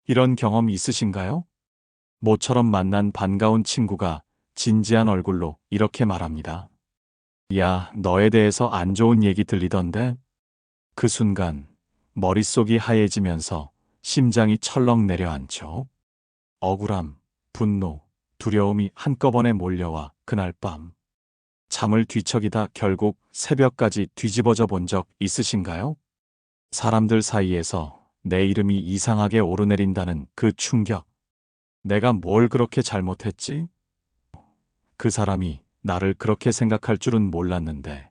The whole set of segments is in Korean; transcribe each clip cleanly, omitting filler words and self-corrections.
이런 경험 있으신가요? 모처럼 만난 반가운 친구가 진지한 얼굴로 이렇게 말합니다. 야, 너에 대해서 안 좋은 얘기 들리던데? 그 순간 머릿속이 하얘지면서 심장이 철렁 내려앉죠. 억울함, 분노, 두려움이 한꺼번에 몰려와 그날 밤 잠을 뒤척이다 결국 새벽까지 뒤집어져 본 적 있으신가요? 사람들 사이에서 내 이름이 이상하게 오르내린다는 그 충격. 내가 뭘 그렇게 잘못했지? 그 사람이 나를 그렇게 생각할 줄은 몰랐는데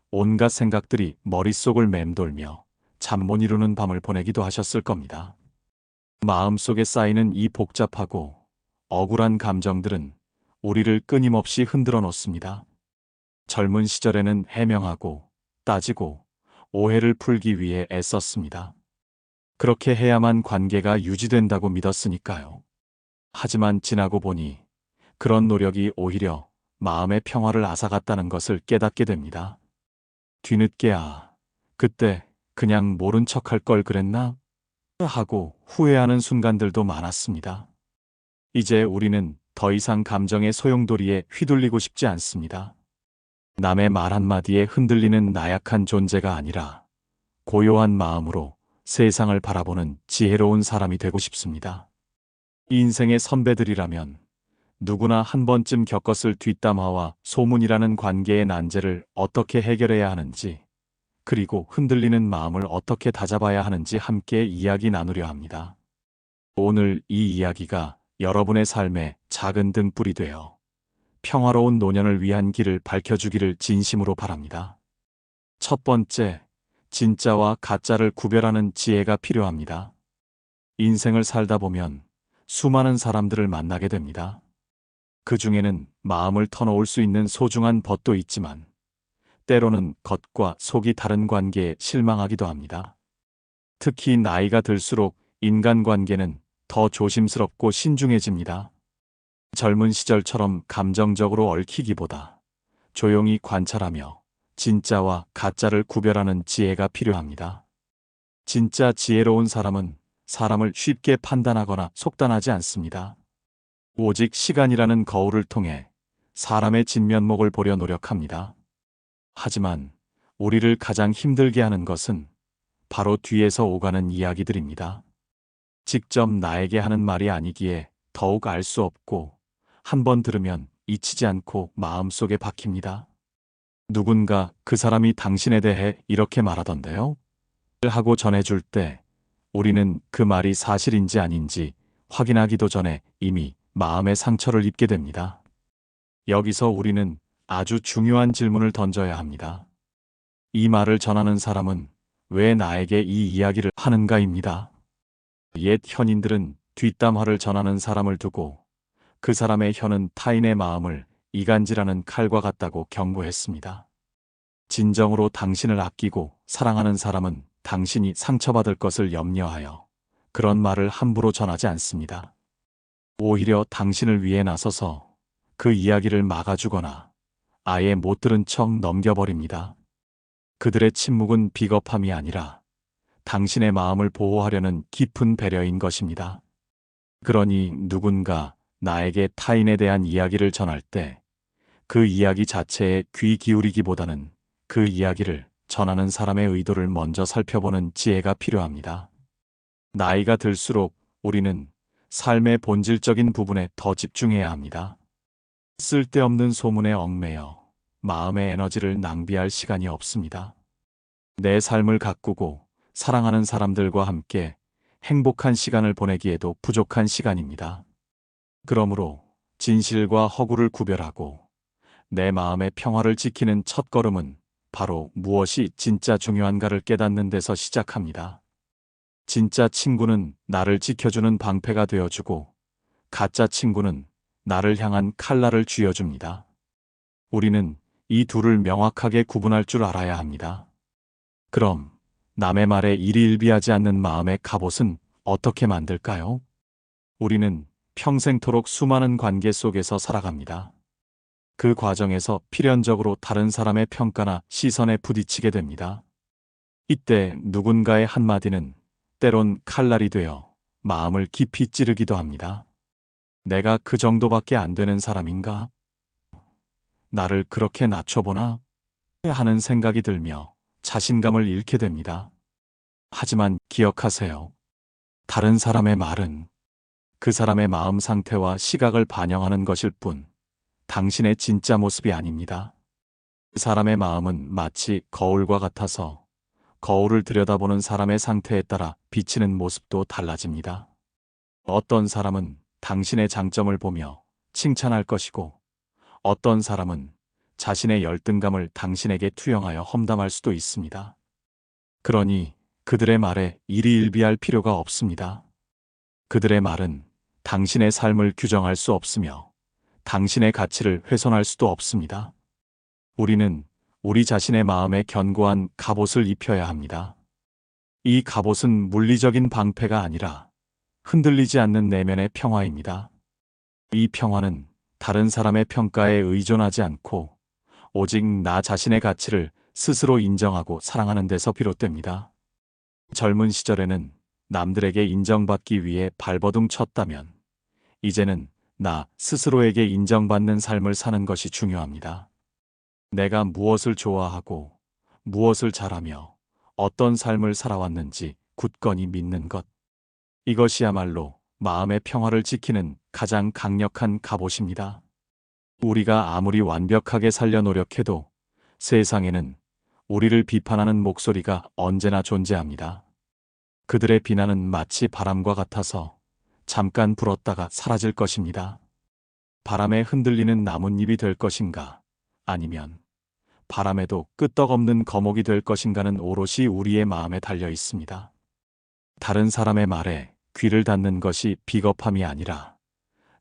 온갖 생각들이 머릿속을 맴돌며 잠 못 이루는 밤을 보내기도 하셨을 겁니다. 마음속에 쌓이는 이 복잡하고 억울한 감정들은 우리를 끊임없이 흔들어 놓습니다. 젊은 시절에는 해명하고 따지고 오해를 풀기 위해 애썼습니다. 그렇게 해야만 관계가 유지된다고 믿었으니까요. 하지만 지나고 보니 그런 노력이 오히려 마음의 평화를 앗아갔다는 것을 깨닫게 됩니다. 뒤늦게야, 그때 그냥 모른 척할 걸 그랬나? 하고 후회하는 순간들도 많았습니다. 이제 우리는 더 이상 감정의 소용돌이에 휘둘리고 싶지 않습니다. 남의 말 한마디에 흔들리는 나약한 존재가 아니라 고요한 마음으로 세상을 바라보는 지혜로운 사람이 되고 싶습니다. 인생의 선배들이라면 누구나 한 번쯤 겪었을 뒷담화와 소문이라는 관계의 난제를 어떻게 해결해야 하는지, 그리고 흔들리는 마음을 어떻게 다잡아야 하는지 함께 이야기 나누려 합니다. 오늘 이 이야기가 여러분의 삶에 작은 등불이 되어 평화로운 노년을 위한 길을 밝혀주기를 진심으로 바랍니다. 첫 번째, 진짜와 가짜를 구별하는 지혜가 필요합니다. 인생을 살다 보면 수많은 사람들을 만나게 됩니다. 그 중에는 마음을 터놓을 수 있는 소중한 벗도 있지만 때로는 겉과 속이 다른 관계에 실망하기도 합니다. 특히 나이가 들수록 인간관계는 더 조심스럽고 신중해집니다. 젊은 시절처럼 감정적으로 얽히기보다 조용히 관찰하며 진짜와 가짜를 구별하는 지혜가 필요합니다. 진짜 지혜로운 사람은 사람을 쉽게 판단하거나 속단하지 않습니다. 오직 시간이라는 거울을 통해 사람의 진면목을 보려 노력합니다. 하지만 우리를 가장 힘들게 하는 것은 바로 뒤에서 오가는 이야기들입니다. 직접 나에게 하는 말이 아니기에 더욱 알 수 없고 한 번 들으면 잊히지 않고 마음속에 박힙니다. 누군가 그 사람이 당신에 대해 이렇게 말하던데요. 하고 전해줄 때 우리는 그 말이 사실인지 아닌지 확인하기도 전에 이미 마음의 상처를 입게 됩니다. 여기서 우리는 아주 중요한 질문을 던져야 합니다. 이 말을 전하는 사람은 왜 나에게 이 이야기를 하는가입니다. 옛 현인들은 뒷담화를 전하는 사람을 두고 그 사람의 혀는 타인의 마음을 이간질하는 칼과 같다고 경고했습니다. 진정으로 당신을 아끼고 사랑하는 사람은 당신이 상처받을 것을 염려하여 그런 말을 함부로 전하지 않습니다. 오히려 당신을 위해 나서서 그 이야기를 막아주거나 아예 못 들은 척 넘겨버립니다. 그들의 침묵은 비겁함이 아니라 당신의 마음을 보호하려는 깊은 배려인 것입니다. 그러니 누군가 나에게 타인에 대한 이야기를 전할 때 그 이야기 자체에 귀 기울이기보다는 그 이야기를 전하는 사람의 의도를 먼저 살펴보는 지혜가 필요합니다. 나이가 들수록 우리는 삶의 본질적인 부분에 더 집중해야 합니다. 쓸데없는 소문에 얽매여 마음의 에너지를 낭비할 시간이 없습니다. 내 삶을 가꾸고 사랑하는 사람들과 함께 행복한 시간을 보내기에도 부족한 시간입니다. 그러므로 진실과 허구를 구별하고 내 마음의 평화를 지키는 첫걸음은 바로 무엇이 진짜 중요한가를 깨닫는 데서 시작합니다. 진짜 친구는 나를 지켜주는 방패가 되어주고 가짜 친구는 나를 향한 칼날을 쥐어줍니다. 우리는 이 둘을 명확하게 구분할 줄 알아야 합니다. 그럼 남의 말에 일희일비하지 않는 마음의 갑옷은 어떻게 만들까요? 우리는 평생토록 수많은 관계 속에서 살아갑니다. 그 과정에서 필연적으로 다른 사람의 평가나 시선에 부딪히게 됩니다. 이때 누군가의 한마디는 때론 칼날이 되어 마음을 깊이 찌르기도 합니다. 내가 그 정도밖에 안 되는 사람인가? 나를 그렇게 낮춰보나? 하는 생각이 들며 자신감을 잃게 됩니다. 하지만 기억하세요. 다른 사람의 말은 그 사람의 마음 상태와 시각을 반영하는 것일 뿐, 당신의 진짜 모습이 아닙니다. 그 사람의 마음은 마치 거울과 같아서 거울을 들여다보는 사람의 상태에 따라 비치는 모습도 달라집니다. 어떤 사람은 당신의 장점을 보며 칭찬할 것이고, 어떤 사람은 자신의 열등감을 당신에게 투영하여 험담할 수도 있습니다. 그러니 그들의 말에 일희일비할 필요가 없습니다. 그들의 말은 당신의 삶을 규정할 수 없으며 당신의 가치를 훼손할 수도 없습니다. 우리는 우리 자신의 마음에 견고한 갑옷을 입혀야 합니다. 이 갑옷은 물리적인 방패가 아니라 흔들리지 않는 내면의 평화입니다. 이 평화는 다른 사람의 평가에 의존하지 않고 오직 나 자신의 가치를 스스로 인정하고 사랑하는 데서 비롯됩니다. 젊은 시절에는 남들에게 인정받기 위해 발버둥 쳤다면 이제는 나 스스로에게 인정받는 삶을 사는 것이 중요합니다. 내가 무엇을 좋아하고 무엇을 잘하며 어떤 삶을 살아왔는지 굳건히 믿는 것. 이것이야말로 마음의 평화를 지키는 가장 강력한 갑옷입니다. 우리가 아무리 완벽하게 살려 노력해도 세상에는 우리를 비판하는 목소리가 언제나 존재합니다. 그들의 비난은 마치 바람과 같아서 잠깐 불었다가 사라질 것입니다. 바람에 흔들리는 나뭇잎이 될 것인가, 아니면 바람에도 끄떡없는 거목이 될 것인가는 오롯이 우리의 마음에 달려 있습니다. 다른 사람의 말에 귀를 닫는 것이 비겁함이 아니라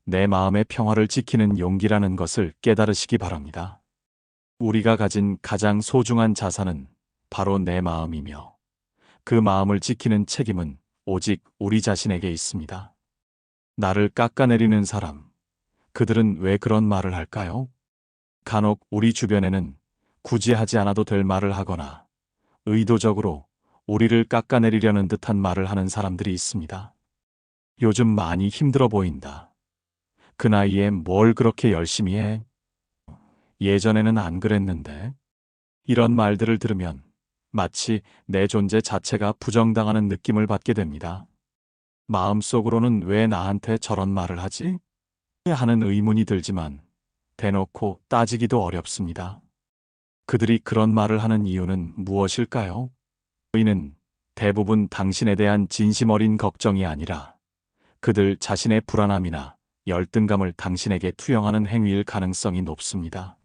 내 마음의 평화를 지키는 용기라는 것을 깨달으시기 바랍니다. 우리가 가진 가장 소중한 자산은 바로 내 마음이며 그 마음을 지키는 책임은 오직 우리 자신에게 있습니다. 나를 깎아내리는 사람, 그들은 왜 그런 말을 할까요? 간혹 우리 주변에는 굳이 하지 않아도 될 말을 하거나 의도적으로 우리를 깎아내리려는 듯한 말을 하는 사람들이 있습니다. 요즘 많이 힘들어 보인다. 그 나이에 뭘 그렇게 열심히 해? 예전에는 안 그랬는데. 이런 말들을 들으면 마치 내 존재 자체가 부정당하는 느낌을 받게 됩니다. 마음속으로는 왜 나한테 저런 말을 하지? 하는 의문이 들지만 대놓고 따지기도 어렵습니다. 그들이 그런 말을 하는 이유는 무엇일까요? 이는 대부분 당신에 대한 진심 어린 걱정이 아니라 그들 자신의 불안함이나 열등감을 당신에게 투영하는 행위일 가능성이 높습니다.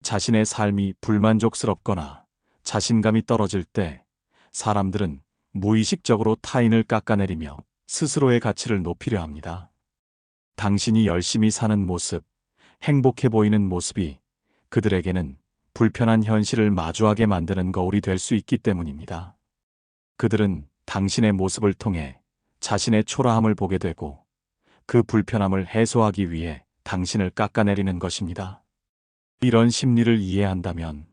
자신의 삶이 불만족스럽거나 자신감이 떨어질 때 사람들은 무의식적으로 타인을 깎아내리며 스스로의 가치를 높이려 합니다. 당신이 열심히 사는 모습, 행복해 보이는 모습이 그들에게는 불편한 현실을 마주하게 만드는 거울이 될 수 있기 때문입니다. 그들은 당신의 모습을 통해 자신의 초라함을 보게 되고 그 불편함을 해소하기 위해 당신을 깎아내리는 것입니다. 이런 심리를 이해한다면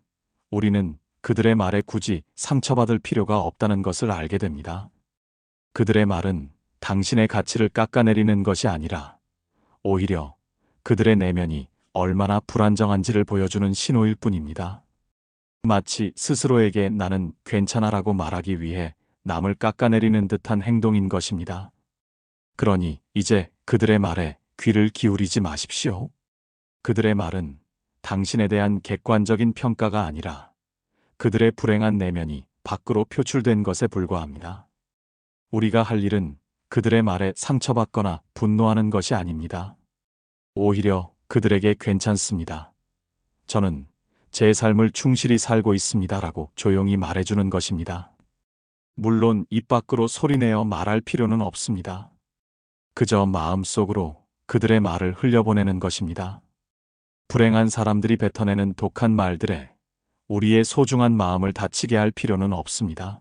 우리는 그들의 말에 굳이 상처받을 필요가 없다는 것을 알게 됩니다. 그들의 말은 당신의 가치를 깎아내리는 것이 아니라 오히려 그들의 내면이 얼마나 불안정한지를 보여주는 신호일 뿐입니다. 마치 스스로에게 나는 괜찮아라고 말하기 위해 남을 깎아내리는 듯한 행동인 것입니다. 그러니 이제 그들의 말에 귀를 기울이지 마십시오. 그들의 말은 당신에 대한 객관적인 평가가 아니라 그들의 불행한 내면이 밖으로 표출된 것에 불과합니다. 우리가 할 일은 그들의 말에 상처받거나 분노하는 것이 아닙니다. 오히려 그들에게 괜찮습니다. 저는 제 삶을 충실히 살고 있습니다라고 조용히 말해주는 것입니다. 물론 입 밖으로 소리내어 말할 필요는 없습니다. 그저 마음속으로 그들의 말을 흘려보내는 것입니다. 불행한 사람들이 뱉어내는 독한 말들에 우리의 소중한 마음을 다치게 할 필요는 없습니다.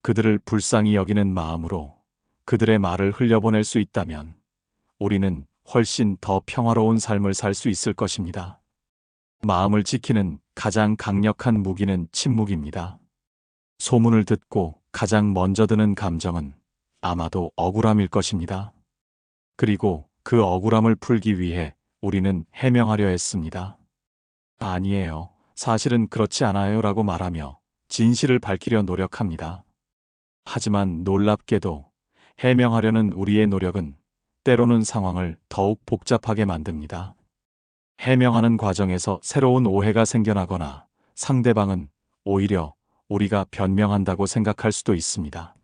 그들을 불쌍히 여기는 마음으로 그들의 말을 흘려보낼 수 있다면 우리는 훨씬 더 평화로운 삶을 살 수 있을 것입니다. 마음을 지키는 가장 강력한 무기는 침묵입니다. 소문을 듣고 가장 먼저 드는 감정은 아마도 억울함일 것입니다. 그리고 그 억울함을 풀기 위해 우리는 해명하려 했습니다. 아니에요. 사실은 그렇지 않아요 라고 말하며 진실을 밝히려 노력합니다. 하지만 놀랍게도 해명하려는 우리의 노력은 때로는 상황을 더욱 복잡하게 만듭니다. 해명하는 과정에서 새로운 오해가 생겨나거나 상대방은 오히려 우리가 변명한다고 생각할 수도 있습니다.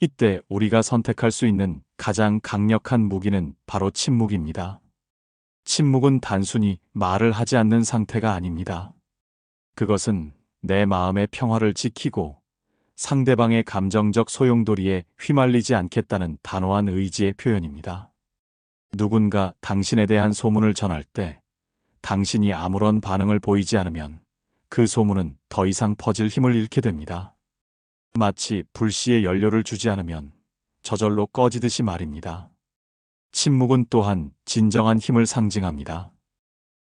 이때 우리가 선택할 수 있는 가장 강력한 무기는 바로 침묵입니다. 침묵은 단순히 말을 하지 않는 상태가 아닙니다. 그것은 내 마음의 평화를 지키고 상대방의 감정적 소용돌이에 휘말리지 않겠다는 단호한 의지의 표현입니다. 누군가 당신에 대한 소문을 전할 때 당신이 아무런 반응을 보이지 않으면 그 소문은 더 이상 퍼질 힘을 잃게 됩니다. 마치 불씨에 연료를 주지 않으면 저절로 꺼지듯이 말입니다. 침묵은 또한 진정한 힘을 상징합니다.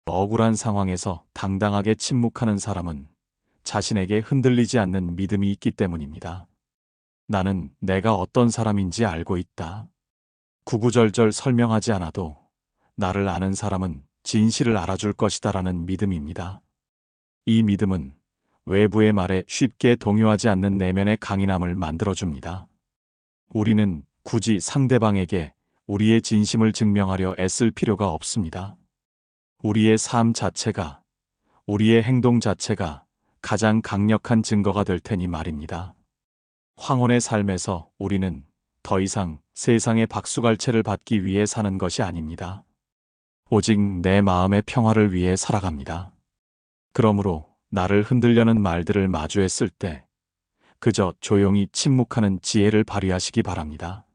억울한 상황에서 당당하게 침묵하는 사람은 자신에게 흔들리지 않는 믿음이 있기 때문입니다. 나는 내가 어떤 사람인지 알고 있다. 구구절절 설명하지 않아도 나를 아는 사람은 진실을 알아줄 것이다라는 믿음입니다. 이 믿음은 외부의 말에 쉽게 동요하지 않는 내면의 강인함을 만들어줍니다. 우리는 굳이 상대방에게 우리의 진심을 증명하려 애쓸 필요가 없습니다. 우리의 삶 자체가, 우리의 행동 자체가 가장 강력한 증거가 될 테니 말입니다. 황혼의 삶에서 우리는 더 이상 세상의 박수갈채를 받기 위해 사는 것이 아닙니다. 오직 내 마음의 평화를 위해 살아갑니다. 그러므로 나를 흔들려는 말들을 마주했을 때 그저 조용히 침묵하는 지혜를 발휘하시기 바랍니다.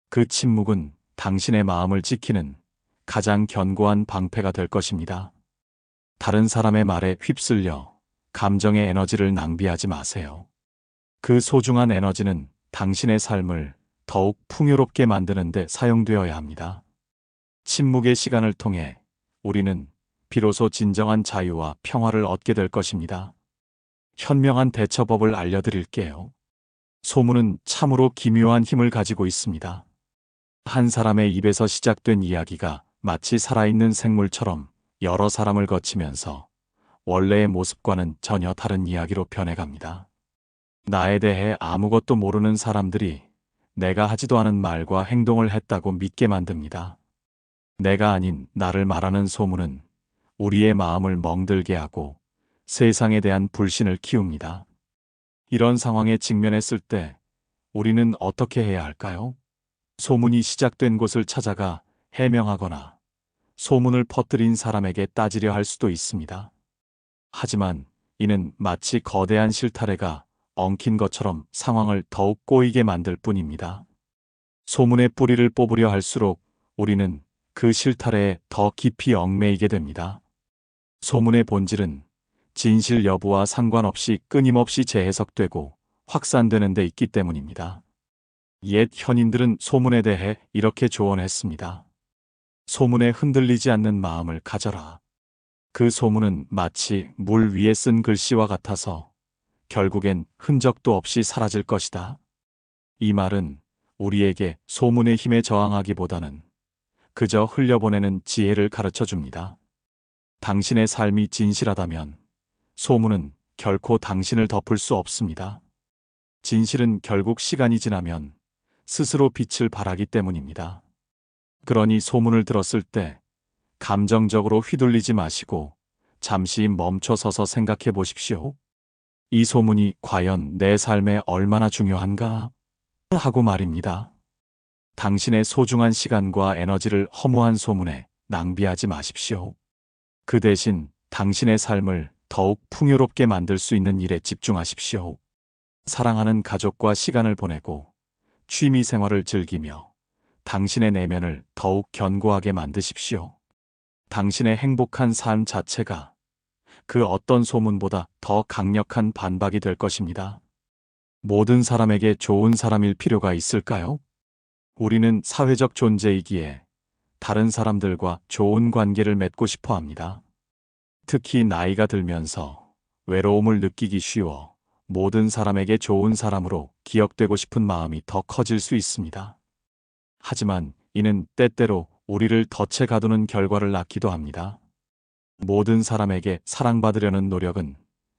그 침묵은 당신의 마음을 지키는 가장 견고한 방패가 될 것입니다. 다른 사람의 말에 휩쓸려 감정의 에너지를 낭비하지 마세요. 그 소중한 에너지는 당신의 삶을 더욱 풍요롭게 만드는 데 사용되어야 합니다. 침묵의 시간을 통해 우리는 비로소 진정한 자유와 평화를 얻게 될 것입니다. 현명한 대처법을 알려드릴게요. 소문은 참으로 기묘한 힘을 가지고 있습니다. 한 사람의 입에서 시작된 이야기가 마치 살아있는 생물처럼 여러 사람을 거치면서 원래의 모습과는 전혀 다른 이야기로 변해갑니다. 나에 대해 아무것도 모르는 사람들이 내가 하지도 않은 말과 행동을 했다고 믿게 만듭니다. 내가 아닌 나를 말하는 소문은 우리의 마음을 멍들게 하고 세상에 대한 불신을 키웁니다. 이런 상황에 직면했을 때 우리는 어떻게 해야 할까요? 소문이 시작된 곳을 찾아가 해명하거나 소문을 퍼뜨린 사람에게 따지려 할 수도 있습니다. 하지만 이는 마치 거대한 실타래가 엉킨 것처럼 상황을 더욱 꼬이게 만들 뿐입니다. 소문의 뿌리를 뽑으려 할수록 우리는 그 실타래에 더 깊이 얽매이게 됩니다. 소문의 본질은 진실 여부와 상관없이 끊임없이 재해석되고 확산되는 데 있기 때문입니다. 옛 현인들은 소문에 대해 이렇게 조언했습니다. 소문에 흔들리지 않는 마음을 가져라. 그 소문은 마치 물 위에 쓴 글씨와 같아서 결국엔 흔적도 없이 사라질 것이다. 이 말은 우리에게 소문의 힘에 저항하기보다는 그저 흘려보내는 지혜를 가르쳐 줍니다. 당신의 삶이 진실하다면 소문은 결코 당신을 덮을 수 없습니다. 진실은 결국 시간이 지나면 스스로 빛을 발하기 때문입니다. 그러니 소문을 들었을 때 감정적으로 휘둘리지 마시고 잠시 멈춰 서서 생각해 보십시오. 이 소문이 과연 내 삶에 얼마나 중요한가? 하고 말입니다. 당신의 소중한 시간과 에너지를 허무한 소문에 낭비하지 마십시오. 그 대신 당신의 삶을 더욱 풍요롭게 만들 수 있는 일에 집중하십시오. 사랑하는 가족과 시간을 보내고 취미 생활을 즐기며 당신의 내면을 더욱 견고하게 만드십시오. 당신의 행복한 삶 자체가 그 어떤 소문보다 더 강력한 반박이 될 것입니다. 모든 사람에게 좋은 사람일 필요가 있을까요? 우리는 사회적 존재이기에 다른 사람들과 좋은 관계를 맺고 싶어 합니다. 특히 나이가 들면서 외로움을 느끼기 쉬워 모든 사람에게 좋은 사람으로 기억되고 싶은 마음이 더 커질 수 있습니다. 하지만 이는 때때로 우리를 덫에 가두는 결과를 낳기도 합니다. 모든 사람에게 사랑받으려는 노력은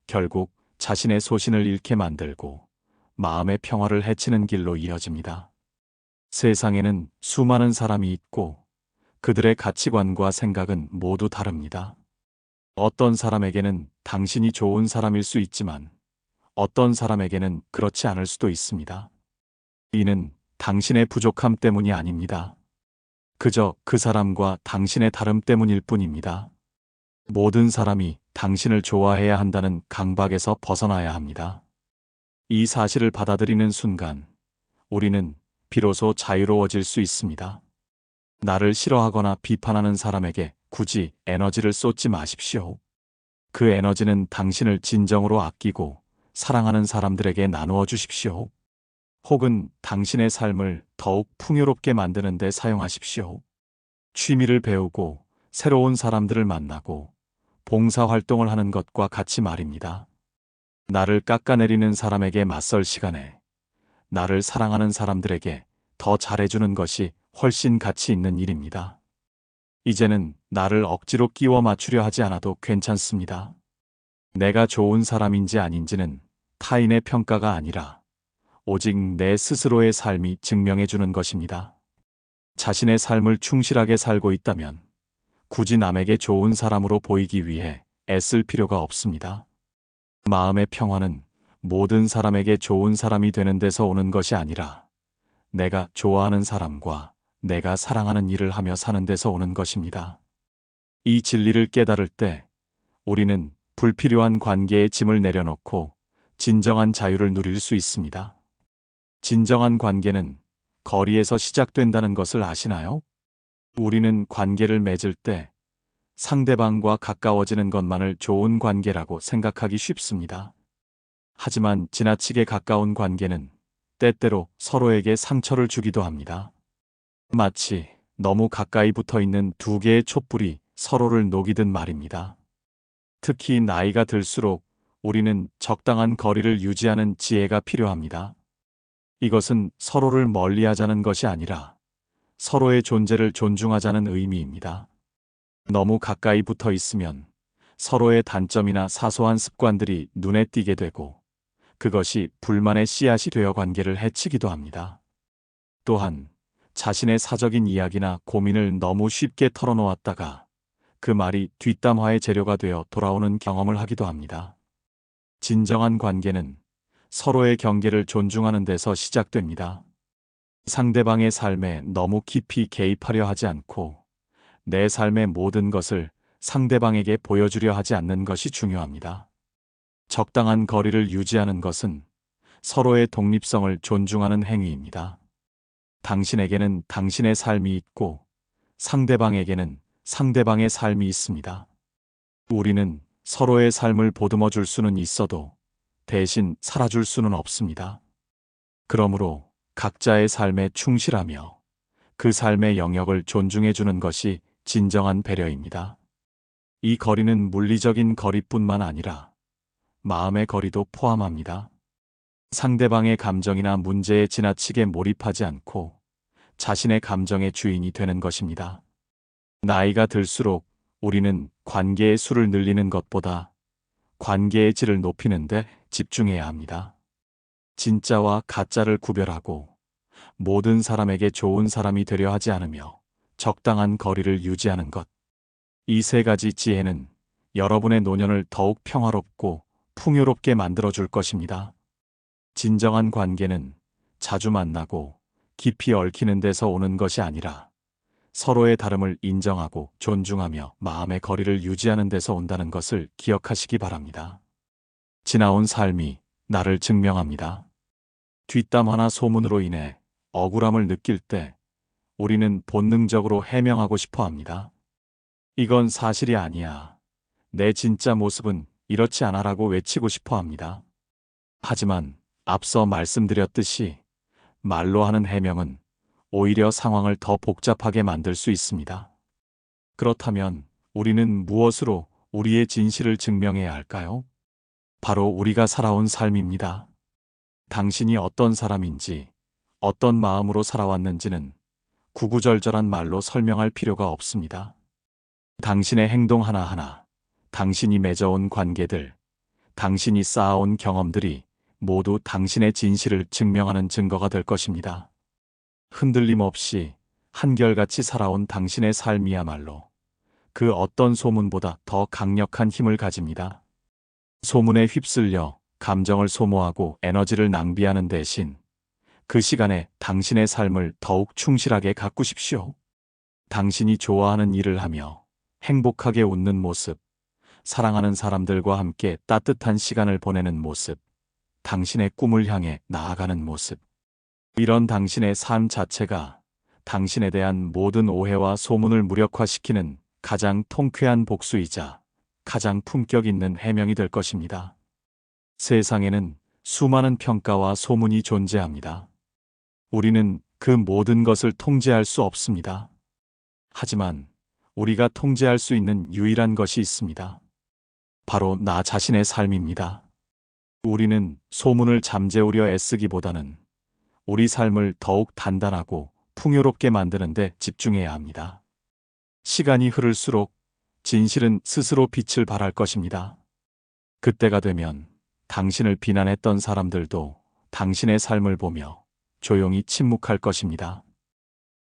결국 자신의 소신을 잃게 만들고 마음의 평화를 해치는 길로 이어집니다. 세상에는 수많은 사람이 있고 그들의 가치관과 생각은 모두 다릅니다. 어떤 사람에게는 당신이 좋은 사람일 수 있지만 어떤 사람에게는 그렇지 않을 수도 있습니다. 이는 당신의 부족함 때문이 아닙니다. 그저 그 사람과 당신의 다름 때문일 뿐입니다. 모든 사람이 당신을 좋아해야 한다는 강박에서 벗어나야 합니다. 이 사실을 받아들이는 순간 우리는 비로소 자유로워질 수 있습니다. 나를 싫어하거나 비판하는 사람에게 굳이 에너지를 쏟지 마십시오. 그 에너지는 당신을 진정으로 아끼고 사랑하는 사람들에게 나누어 주십시오. 혹은 당신의 삶을 더욱 풍요롭게 만드는 데 사용하십시오. 취미를 배우고 새로운 사람들을 만나고 봉사활동을 하는 것과 같이 말입니다. 나를 깎아내리는 사람에게 맞설 시간에 나를 사랑하는 사람들에게 더 잘해주는 것이 훨씬 가치 있는 일입니다. 이제는 나를 억지로 끼워 맞추려 하지 않아도 괜찮습니다. 내가 좋은 사람인지 아닌지는 타인의 평가가 아니라 오직 내 스스로의 삶이 증명해 주는 것입니다. 자신의 삶을 충실하게 살고 있다면 굳이 남에게 좋은 사람으로 보이기 위해 애쓸 필요가 없습니다. 마음의 평화는 모든 사람에게 좋은 사람이 되는 데서 오는 것이 아니라 내가 좋아하는 사람과 내가 사랑하는 일을 하며 사는 데서 오는 것입니다. 이 진리를 깨달을 때 우리는 불필요한 관계의 짐을 내려놓고 진정한 자유를 누릴 수 있습니다. 진정한 관계는 거리에서 시작된다는 것을 아시나요? 우리는 관계를 맺을 때 상대방과 가까워지는 것만을 좋은 관계라고 생각하기 쉽습니다. 하지만 지나치게 가까운 관계는 때때로 서로에게 상처를 주기도 합니다. 마치 너무 가까이 붙어 있는 두 개의 촛불이 서로를 녹이듯 말입니다. 특히 나이가 들수록 우리는 적당한 거리를 유지하는 지혜가 필요합니다. 이것은 서로를 멀리하자는 것이 아니라 서로의 존재를 존중하자는 의미입니다. 너무 가까이 붙어 있으면 서로의 단점이나 사소한 습관들이 눈에 띄게 되고 그것이 불만의 씨앗이 되어 관계를 해치기도 합니다. 또한 자신의 사적인 이야기나 고민을 너무 쉽게 털어놓았다가 그 말이 뒷담화의 재료가 되어 돌아오는 경험을 하기도 합니다. 진정한 관계는 서로의 경계를 존중하는 데서 시작됩니다. 상대방의 삶에 너무 깊이 개입하려 하지 않고 내 삶의 모든 것을 상대방에게 보여주려 하지 않는 것이 중요합니다. 적당한 거리를 유지하는 것은 서로의 독립성을 존중하는 행위입니다. 당신에게는 당신의 삶이 있고 상대방에게는 상대방의 삶이 있습니다. 우리는 서로의 삶을 보듬어 줄 수는 있어도 대신 살아줄 수는 없습니다. 그러므로 각자의 삶에 충실하며 그 삶의 영역을 존중해 주는 것이 진정한 배려입니다. 이 거리는 물리적인 거리뿐만 아니라 마음의 거리도 포함합니다. 상대방의 감정이나 문제에 지나치게 몰입하지 않고 자신의 감정의 주인이 되는 것입니다. 나이가 들수록 우리는 관계의 수를 늘리는 것보다 관계의 질을 높이는 데 집중해야 합니다. 진짜와 가짜를 구별하고 모든 사람에게 좋은 사람이 되려 하지 않으며 적당한 거리를 유지하는 것. 이 세 가지 지혜는 여러분의 노년을 더욱 평화롭고 풍요롭게 만들어줄 것입니다. 진정한 관계는 자주 만나고 깊이 얽히는 데서 오는 것이 아니라 서로의 다름을 인정하고 존중하며 마음의 거리를 유지하는 데서 온다는 것을 기억하시기 바랍니다. 지나온 삶이 나를 증명합니다. 뒷담화나 소문으로 인해 억울함을 느낄 때 우리는 본능적으로 해명하고 싶어 합니다. 이건 사실이 아니야. 내 진짜 모습은 이렇지 않아라고 외치고 싶어 합니다. 하지만 앞서 말씀드렸듯이 말로 하는 해명은 오히려 상황을 더 복잡하게 만들 수 있습니다. 그렇다면 우리는 무엇으로 우리의 진실을 증명해야 할까요? 바로 우리가 살아온 삶입니다. 당신이 어떤 사람인지, 어떤 마음으로 살아왔는지는 구구절절한 말로 설명할 필요가 없습니다. 당신의 행동 하나하나, 당신이 맺어온 관계들, 당신이 쌓아온 경험들이 모두 당신의 진실을 증명하는 증거가 될 것입니다. 흔들림 없이 한결같이 살아온 당신의 삶이야말로 그 어떤 소문보다 더 강력한 힘을 가집니다. 소문에 휩쓸려 감정을 소모하고 에너지를 낭비하는 대신 그 시간에 당신의 삶을 더욱 충실하게 가꾸십시오. 당신이 좋아하는 일을 하며 행복하게 웃는 모습, 사랑하는 사람들과 함께 따뜻한 시간을 보내는 모습, 당신의 꿈을 향해 나아가는 모습. 이런 당신의 삶 자체가 당신에 대한 모든 오해와 소문을 무력화시키는 가장 통쾌한 복수이자 가장 품격 있는 해명이 될 것입니다. 세상에는 수많은 평가와 소문이 존재합니다. 우리는 그 모든 것을 통제할 수 없습니다. 하지만 우리가 통제할 수 있는 유일한 것이 있습니다. 바로 나 자신의 삶입니다. 우리는 소문을 잠재우려 애쓰기보다는 우리 삶을 더욱 단단하고 풍요롭게 만드는 데 집중해야 합니다. 시간이 흐를수록 진실은 스스로 빛을 발할 것입니다. 그때가 되면 당신을 비난했던 사람들도 당신의 삶을 보며 조용히 침묵할 것입니다.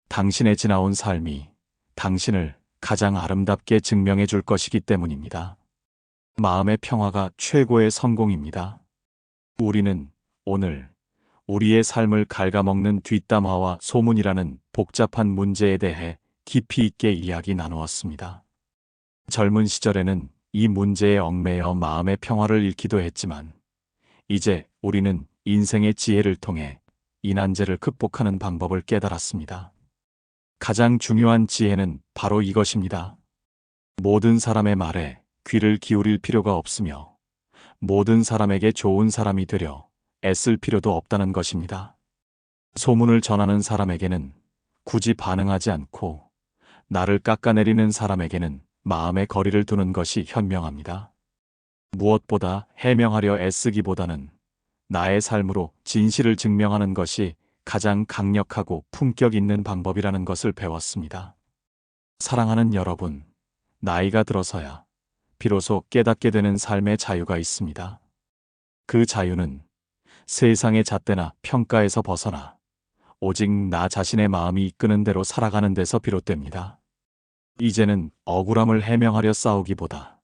당신의 지나온 삶이 당신을 가장 아름답게 증명해 줄 것이기 때문입니다. 마음의 평화가 최고의 성공입니다. 우리는 오늘 우리의 삶을 갉아먹는 뒷담화와 소문이라는 복잡한 문제에 대해 깊이 있게 이야기 나누었습니다. 젊은 시절에는 이 문제에 얽매여 마음의 평화를 잃기도 했지만 이제 우리는 인생의 지혜를 통해 이 난제를 극복하는 방법을 깨달았습니다. 가장 중요한 지혜는 바로 이것입니다. 모든 사람의 말에 귀를 기울일 필요가 없으며 모든 사람에게 좋은 사람이 되려 애쓸 필요도 없다는 것입니다. 소문을 전하는 사람에게는 굳이 반응하지 않고 나를 깎아내리는 사람에게는 마음의 거리를 두는 것이 현명합니다. 무엇보다 해명하려 애쓰기보다는 나의 삶으로 진실을 증명하는 것이 가장 강력하고 품격 있는 방법이라는 것을 배웠습니다. 사랑하는 여러분, 나이가 들어서야 비로소 깨닫게 되는 삶의 자유가 있습니다. 그 자유는 세상의 잣대나 평가에서 벗어나 오직 나 자신의 마음이 이끄는 대로 살아가는 데서 비롯됩니다. 이제는 억울함을 해명하려 싸우기보다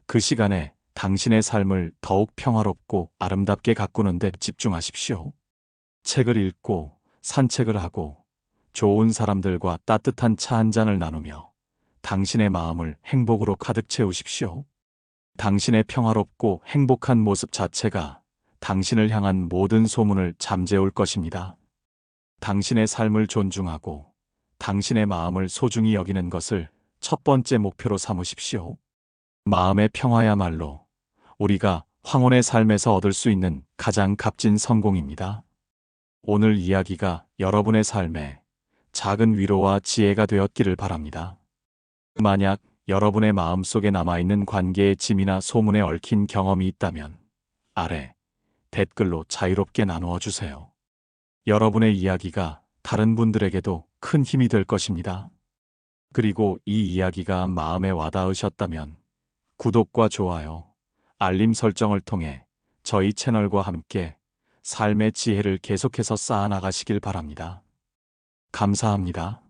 그 시간에 당신의 삶을 더욱 평화롭고 아름답게 가꾸는 데 집중하십시오. 책을 읽고 산책을 하고 좋은 사람들과 따뜻한 차 한 잔을 나누며 당신의 마음을 행복으로 가득 채우십시오. 당신의 평화롭고 행복한 모습 자체가 당신을 향한 모든 소문을 잠재울 것입니다. 당신의 삶을 존중하고 당신의 마음을 소중히 여기는 것을 첫 번째 목표로 삼으십시오. 마음의 평화야말로 우리가 황혼의 삶에서 얻을 수 있는 가장 값진 성공입니다. 오늘 이야기가 여러분의 삶에 작은 위로와 지혜가 되었기를 바랍니다. 만약 여러분의 마음속에 남아있는 관계의 짐이나 소문에 얽힌 경험이 있다면 아래 댓글로 자유롭게 나누어 주세요. 여러분의 이야기가 다른 분들에게도 큰 힘이 될 것입니다. 그리고 이 이야기가 마음에 와닿으셨다면 구독과 좋아요, 알림 설정을 통해 저희 채널과 함께 삶의 지혜를 계속해서 쌓아나가시길 바랍니다. 감사합니다.